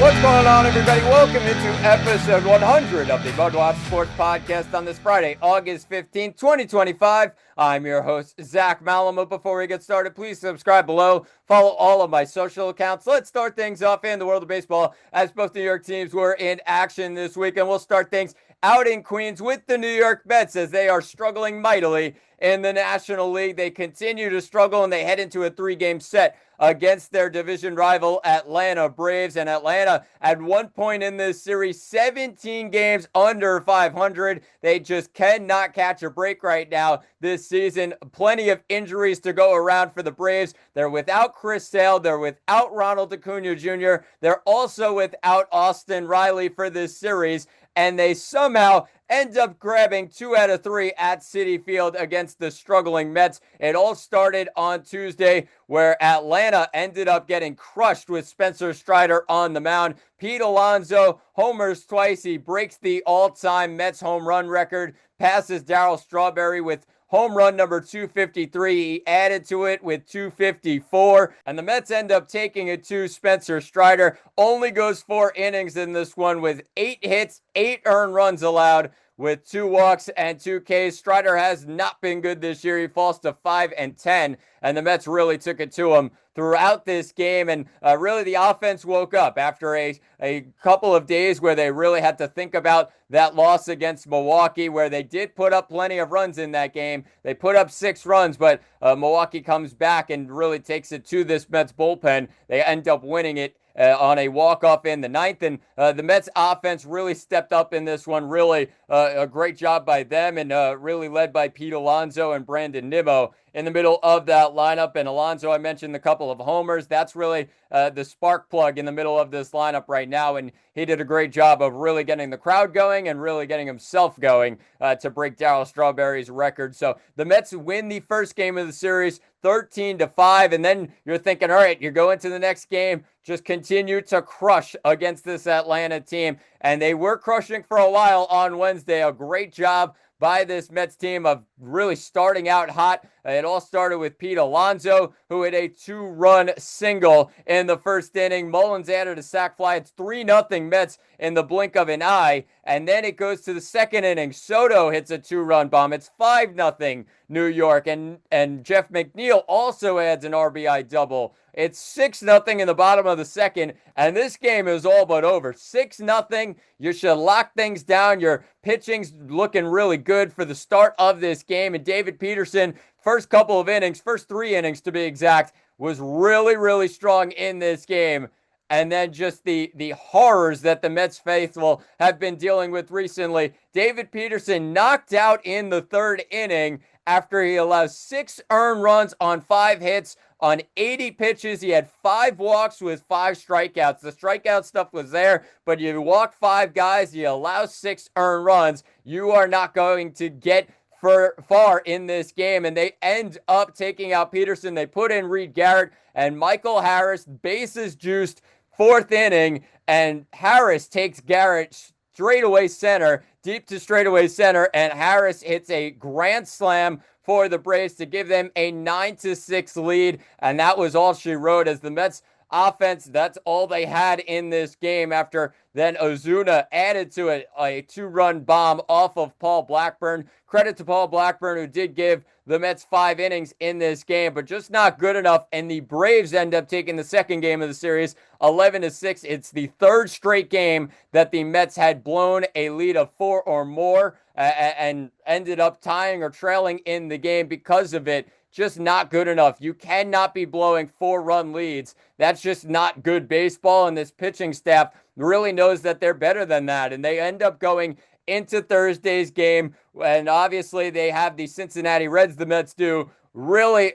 What's going on, everybody? Welcome into episode 100 of the MudWatch Sports Podcast on this Friday, August 15th, 2025. I'm your host, Zach Malamo. Before we get started, please subscribe below. Follow all of my social accounts. Let's start things off in the world of baseball, as both New York teams were in action this week. And we'll start things out in Queens with the New York Mets, as they are struggling mightily in the National League. They continue to struggle, and they head into a three-game set against their division rival Atlanta Braves. And Atlanta, at one point in this series, 17 games under 500. They just cannot catch a break right now this season. Plenty of injuries to go around for the Braves. They're without Chris Sale. They're without Ronald Acuna Jr. They're also without Austin Riley for this series. And they somehow end up grabbing 2 out of 3 at Citi Field against the struggling Mets. It all started on Tuesday, where Atlanta ended up getting crushed with Spencer Strider on the mound. Pete Alonso homers twice. He breaks the all-time Mets home run record, passes Darryl Strawberry with home run number 253. He added to it with 254. And the Mets end up taking it to Spencer Strider. Only goes 4 innings in this one with 8 hits, 8 earned runs allowed, with 2 walks and 2 Ks. Strider has not been good this year. He falls to 5-10, and the Mets really took it to him throughout this game. And really the offense woke up after a couple of days where they really had to think about that loss against Milwaukee, where they did put up plenty of runs in that game. They put up 6 runs, but Milwaukee comes back and really takes it to this Mets bullpen. They end up winning it on a walk-off in the 9th, and the Mets offense really stepped up in this one. Really a great job by them, and really led by Pete Alonso and Brandon Nimmo in the middle of that lineup. And Alonso, I mentioned a couple of homers. That's really the spark plug in the middle of this lineup right now, and he did a great job of really getting the crowd going and really getting himself going to break Darryl Strawberry's record. So the Mets win the first game of the series 13-5, and then you're thinking, all right, you're going to the next game, just continue to crush against this Atlanta team. And they were crushing for a while on Wednesday. A great job by this Mets team of really starting out hot. It all started with Pete Alonso, who hit a 2-run single in the first inning. Mullins added a sac fly. It's 3-0 Mets in the blink of an eye. And then it goes to the second inning. Soto hits a 2-run bomb. It's 5-0 New York. And Jeff McNeil also adds an RBI double. It's 6-0 in the bottom of the second, and this game is all but over. 6-0. You should lock things down. Your pitching's looking really good for the start of this game. And David Peterson, first couple of innings, first 3 innings to be exact, was really, really strong in this game. And then just the horrors that the Mets faithful have been dealing with recently. David Peterson knocked out in the 3rd inning after he allows 6 earned runs on 5 hits on 80 pitches. He had 5 walks with 5 strikeouts. The strikeout stuff was there, but you walk 5 guys, you allow 6 earned runs, you are not going to get far in this game. And they end up taking out Peterson. They put in Reed Garrett and Michael Harris, bases juiced, 4th inning, and Harris takes Garrett straightaway center, deep to straightaway center, and Harris hits a grand slam for the Braves to give them a 9-6 lead. And that was all she wrote, as the Mets offense, that's all they had in this game, after then Ozuna added to it a 2-run bomb off of Paul Blackburn. Credit to Paul Blackburn, who did give the Mets 5 innings in this game, but just not good enough. And the Braves end up taking the second game of the series 11-6. It's the 3rd straight game that the Mets had blown a lead of 4 or more and ended up tying or trailing in the game because of it. Just not good enough. You cannot be blowing 4-run leads. That's just not good baseball, and this pitching staff really knows that they're better than that. And they end up going into Thursday's game, and obviously they have the Cincinnati Reds, the Mets do, really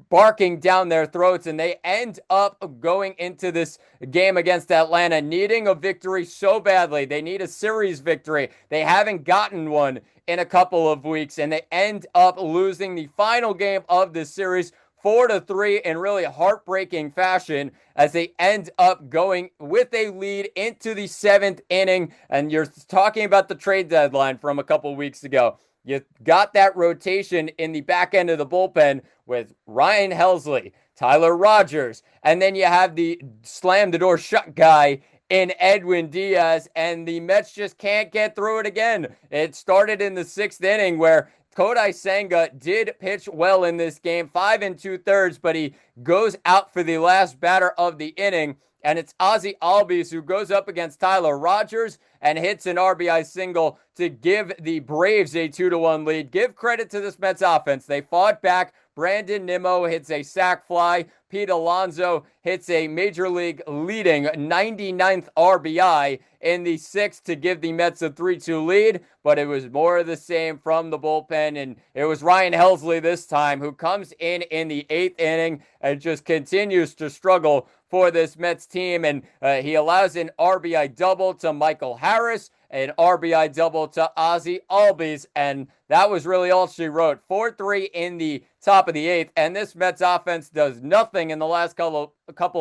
barking down their throats, and they end up going into this game against Atlanta needing a victory so badly. They need a series victory. They haven't gotten one in a couple of weeks, and they end up losing the final game of this series 4-3 in really heartbreaking fashion, as they end up going with a lead into the 7th inning. And you're talking about the trade deadline from a couple of weeks ago. You got that rotation in the back end of the bullpen with Ryan Helsley, Tyler Rogers, and then you have the slam the door shut guy in Edwin Diaz, and the Mets just can't get through it again. It started in the 6th inning where Kodai Senga did pitch well in this game, 5 2/3, but he goes out for the last batter of the inning. And it's Ozzie Albies who goes up against Tyler Rogers and hits an RBI single to give the Braves a 2-1 lead. Give credit to this Mets offense. They fought back. Brandon Nimmo hits a sac fly. Pete Alonso hits a major league leading 99th RBI in the 6th to give the Mets a 3-2 lead, but it was more of the same from the bullpen, and it was Ryan Helsley this time who comes in the 8th inning and just continues to struggle for this Mets team, and he allows an RBI double to Michael Harris, an RBI double to Ozzie Albies, and that was really all she wrote. 4-3 in the top of the 8th, and this Mets offense does nothing in the last couple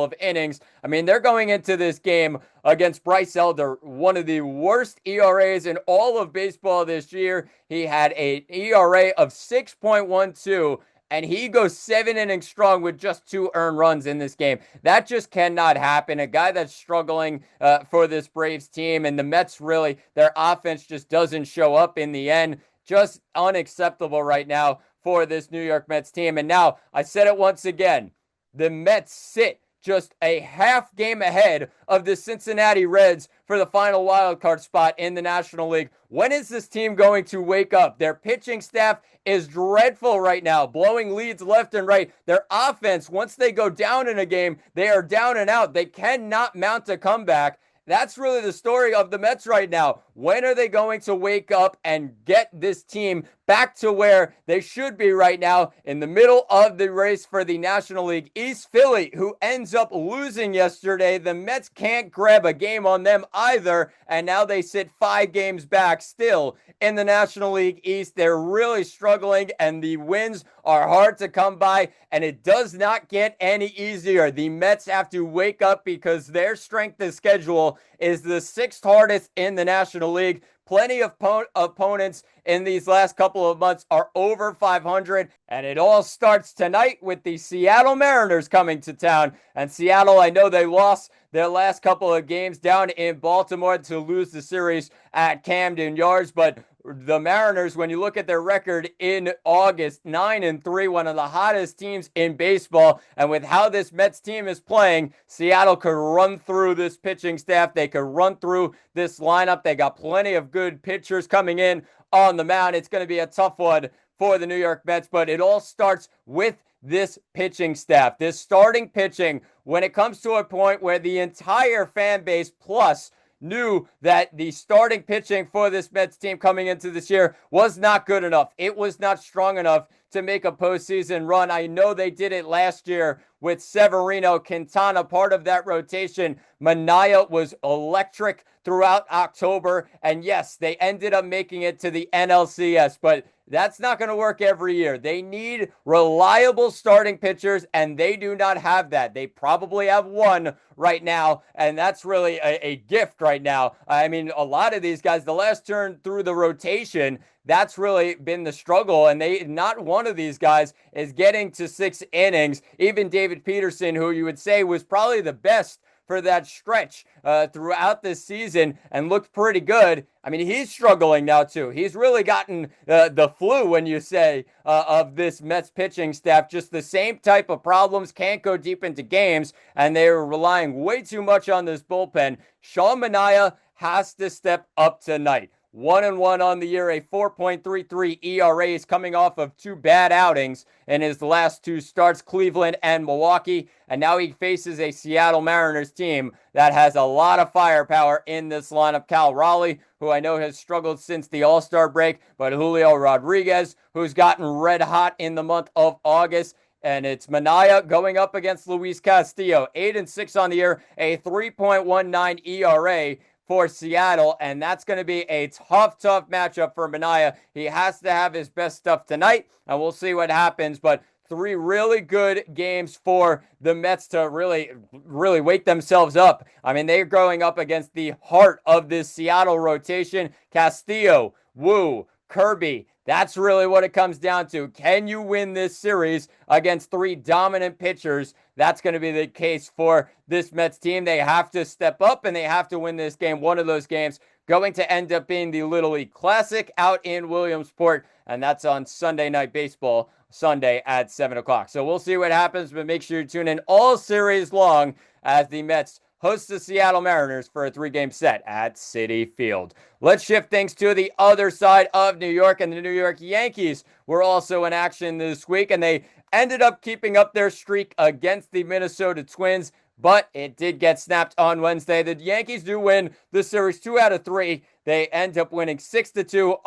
of innings. I mean, they're going into this game against Bryce Elder, one of the worst ERAs in all of baseball this year. He had an ERA of 6.12, and he goes 7 innings strong with just 2 earned runs in this game. That just cannot happen. A guy that's struggling for this Braves team, and the Mets really, their offense just doesn't show up in the end. Just unacceptable right now for this New York Mets team. And now, I said it once again, the Mets sit just a half game ahead of the Cincinnati Reds for the final wild card spot in the National League. When is this team going to wake up? Their pitching staff is dreadful right now, blowing leads left and right. Their offense, once they go down in a game, they are down and out. They cannot mount a comeback. That's really the story of the Mets right now. When are they going to wake up and get this team back to where they should be right now in the middle of the race for the National League East? Philly, who ends up losing yesterday. The Mets can't grab a game on them either, and now they sit 5 games back still in the National League East. They're really struggling, and the wins are hard to come by, and it does not get any easier. The Mets have to wake up because their strength of schedule is the 6th hardest in the National League. Plenty of opponents in these last couple of months are over 500, and it all starts tonight with the Seattle Mariners coming to town. And Seattle, I know they lost their last couple of games down in Baltimore to lose the series at Camden Yards, but the Mariners, when you look at their record in August, 9-3, one of the hottest teams in baseball. And with how this Mets team is playing, Seattle could run through this pitching staff. They could run through this lineup. They got plenty of good pitchers coming in on the mound. It's going to be a tough one for the New York Mets, but it all starts with this pitching staff, this starting pitching, when it comes to a point where the entire fan base plus knew that the starting pitching for this Mets team coming into this year was not good enough. It was not strong enough to make a postseason run. I know they did it last year with Severino, Quintana, part of that rotation. Manaea was electric throughout October, and yes, they ended up making it to the NLCS, but that's not going to work every year. They need reliable starting pitchers, and they do not have that. They probably have one right now, and that's really a gift right now. I mean, a lot of these guys, the last turn through the rotation, that's really been the struggle, and not one of these guys is getting to 6 innings. Even David Peterson, who you would say was probably the best for that stretch throughout this season and looked pretty good. I mean, he's struggling now too. He's really gotten the flu, when you say, of this Mets pitching staff. Just the same type of problems, can't go deep into games, and they're relying way too much on this bullpen. Sean Manaea has to step up tonight. 1-1 on the year, a 4.33 ERA. Is coming off of 2 bad outings in his last 2 starts, Cleveland and Milwaukee. And now he faces a Seattle Mariners team that has a lot of firepower in this lineup. Cal Raleigh, who I know has struggled since the All-Star break, but Julio Rodriguez, who's gotten red hot in the month of August. And it's Manaea going up against Luis Castillo. 8-6 on the year, a 3.19 ERA for Seattle, and that's going to be a tough matchup for Manaea. He has to have his best stuff tonight, and we'll see what happens, but 3 really good games for the Mets to really wake themselves up. I mean, they're going up against the heart of this Seattle rotation. Castillo, Wu, Kirby, That's really what it comes down to. Can you win this series against three dominant pitchers? That's going to be the case for this Mets team. They have to step up and they have to win this game. One of those games going to end up being the Little League Classic out in Williamsport, and that's on Sunday Night Baseball, Sunday at 7 o'clock. So we'll see what happens, but make sure you tune in all series long as the Mets host the Seattle Mariners for a 3-game set at Citi Field. Let's shift things to the other side of New York, and the New York Yankees were also in action this week, and they ended up keeping up their streak against the Minnesota Twins, but it did get snapped on Wednesday. The Yankees do win the series 2 out of 3. They end up winning 6-2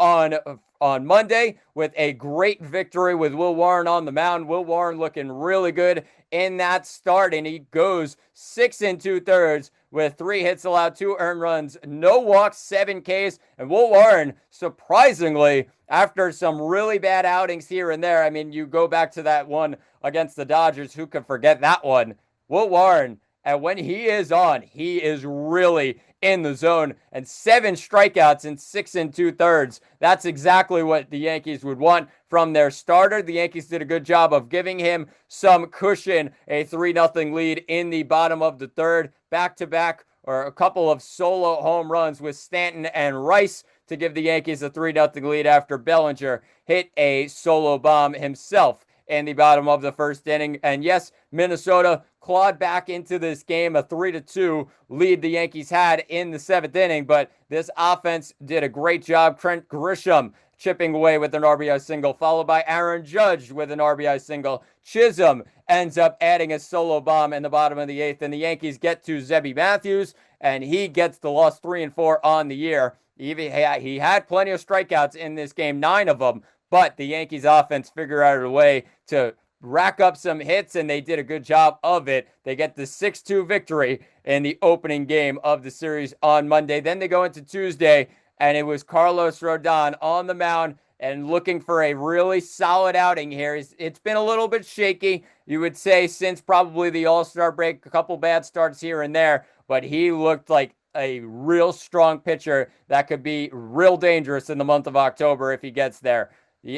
on Monday with a great victory with Will Warren on the mound. Will Warren looking really good in that start, and he goes 6 2/3 with 3 hits allowed, 2 earned runs, no walks, 7 Ks. And Will Warren, surprisingly, after some really bad outings here and there, I mean, you go back to that one against the Dodgers, who could forget that one? Will Warren, and when he is on, he is really in the zone, and 7 strikeouts in 6 2/3. That's exactly what the Yankees would want from their starter. The Yankees did a good job of giving him some cushion, a 3-0 lead in the bottom of the third, back-to-back, or a couple of solo home runs with Stanton and Rice to give the Yankees a 3-0 lead after Bellinger hit a solo bomb himself in the bottom of the first inning. And yes, Minnesota clawed back into this game, a 3-2 lead the Yankees had in the 7th inning, but this offense did a great job. Trent Grisham chipping away with an RBI single, followed by Aaron Judge with an RBI single. Chisholm ends up adding a solo bomb in the bottom of the 8th, and the Yankees get to Zebby Matthews, and he gets the loss 3-4 on the year. He had plenty of strikeouts in this game, 9 of them, but the Yankees offense figured out a way to rack up some hits, and they did a good job of it. They get the 6-2 victory in the opening game of the series on Monday. Then they go into Tuesday, and it was Carlos Rodon on the mound and looking for a really solid outing here. It's been a little bit shaky, you would say, since probably the All-Star break, a couple bad starts here and there, but he looked like a real strong pitcher that could be real dangerous in the month of October if he gets there.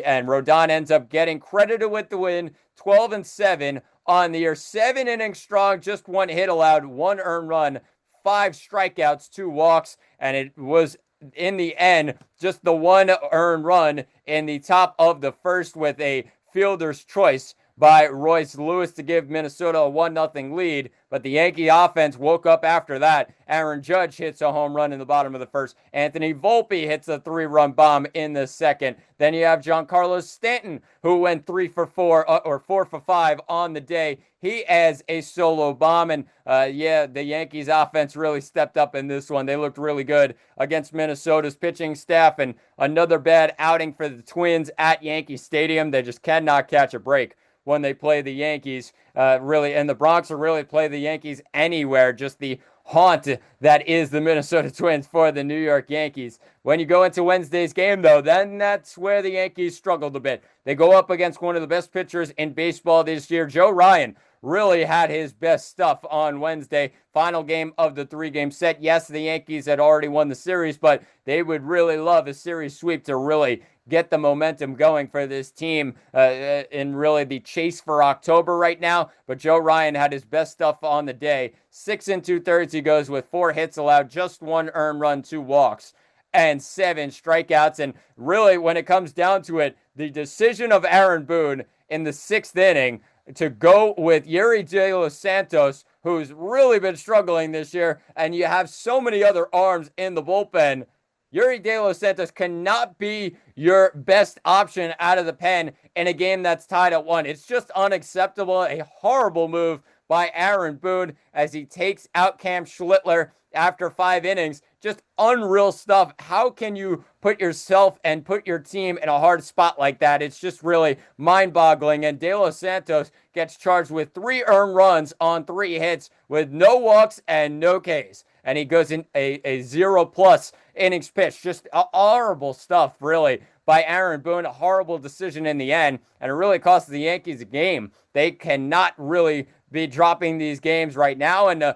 And Rodon ends up getting credited with the win, 12-7 on the year. 7 innings strong, just 1 hit allowed, 1 earned run, 5 strikeouts, 2 walks, and it was in the end just the 1 earned run in the top of the first with a fielder's choice by Royce Lewis to give Minnesota a 1-0 lead, but the Yankee offense woke up after that. Aaron Judge hits a home run in the bottom of the first. Anthony Volpe hits a 3-run bomb in the second. Then you have Giancarlo Stanton, who went 3 for 4 or 4 for 5 on the day. He adds a solo bomb, and the Yankees offense really stepped up in this one. They looked really good against Minnesota's pitching staff, and another bad outing for the Twins at Yankee Stadium. They just cannot catch a break when they play the Yankees, really, and the Bronx will really play the Yankees anywhere, just the haunt that is the Minnesota Twins for the New York Yankees. When you go into Wednesday's game, though, then that's where the Yankees struggled a bit. They go up against one of the best pitchers in baseball this year. Joe Ryan really had his best stuff on Wednesday. Final game of the 3-game set. Yes, the Yankees had already won the series, but they would really love a series sweep to really get the momentum going for this team in really the chase for October right now. But Joe Ryan had his best stuff on the day. 6 2/3 he goes with 4 hits allowed, just 1 earned run, 2 walks, and 7 strikeouts. And really, when it comes down to it, the decision of Aaron Boone in the 6th inning to go with Yuri De Los Santos, who's really been struggling this year, and you have so many other arms in the bullpen. Yuri De Los Santos cannot be your best option out of the pen in a game that's tied at 1. It's just unacceptable. A horrible move by Aaron Boone as he takes out Cam Schlittler after 5 innings. Just unreal stuff. How can you put yourself and put your team in a hard spot like that? It's just really mind-boggling. And De Los Santos gets charged with 3 earned runs on 3 hits with no walks and no Ks. And he goes in a 0+ innings pitch. Just horrible stuff, really, by Aaron Boone. A horrible decision in the end, and it really cost the Yankees a game. They cannot really be dropping these games right now, and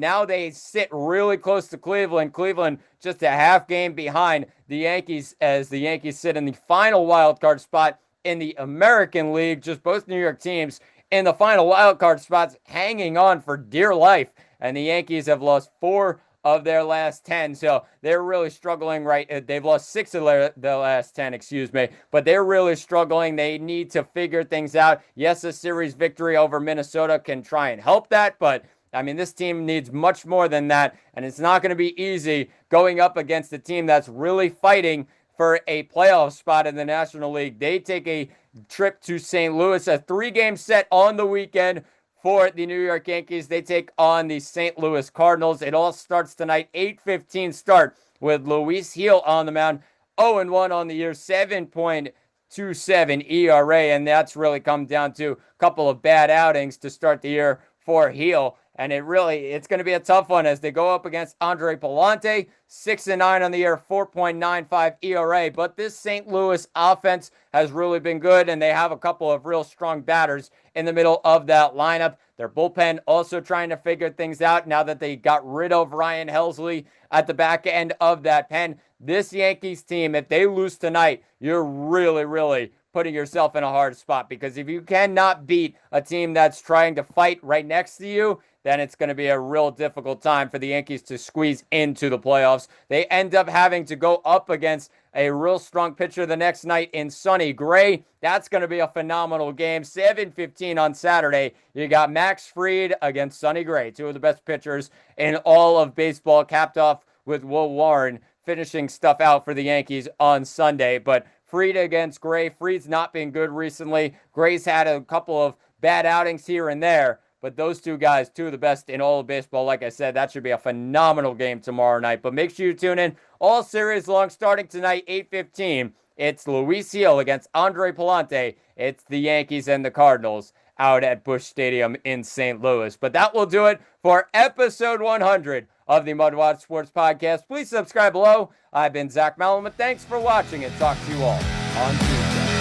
now they sit really close to Cleveland. Cleveland just a half game behind the Yankees as the Yankees sit in the final wild card spot in the American League. Just both New York teams in the final wild card spots hanging on for dear life, and the Yankees have lost 4 of their last 10, so they're really struggling. They've lost 6 of their last 10, but they're really struggling. They need to figure things out. Yes, a series victory over Minnesota can try and help that, but I mean, this team needs much more than that, and it's not going to be easy going up against a team that's really fighting for a playoff spot in the National League. They take a trip to St. Louis, a 3-game set on the weekend for the New York Yankees. They take on the St. Louis Cardinals. It all starts tonight, 8:15 start with Luis Gil on the mound, 0-1 on the year, 7.27 ERA, and that's really come down to a couple of bad outings to start the year for Gil. And it's going to be a tough one as they go up against Andre Pallante, 6-9 on the year, 4.95 ERA. But this St. Louis offense has really been good, and they have a couple of real strong batters in the middle of that lineup. Their bullpen also trying to figure things out now that they got rid of Ryan Helsley at the back end of that pen. This Yankees team, if they lose tonight, you're really, really putting yourself in a hard spot, because if you cannot beat a team that's trying to fight right next to you, then it's going to be a real difficult time for the Yankees to squeeze into the playoffs. They end up having to go up against a real strong pitcher the next night in Sonny Gray. That's going to be a phenomenal game. 7:15 on Saturday. You got Max Fried against Sonny Gray, 2 of the best pitchers in all of baseball, capped off with Will Warren finishing stuff out for the Yankees on Sunday. But Fried against Gray. Fried's not been good recently. Gray's had a couple of bad outings here and there, but those 2 guys, 2 of the best in all of baseball. Like I said, that should be a phenomenal game tomorrow night. But make sure you tune in all series long, starting tonight, 8:15. It's Luis Gil against Andre Pallante. It's the Yankees and the Cardinals out at Busch Stadium in St. Louis. But that will do it for episode 100 of the MudWatch Sports Podcast. Please subscribe below. I've been Zach Malamud. Thanks for watching, and talk to you all on Tuesday.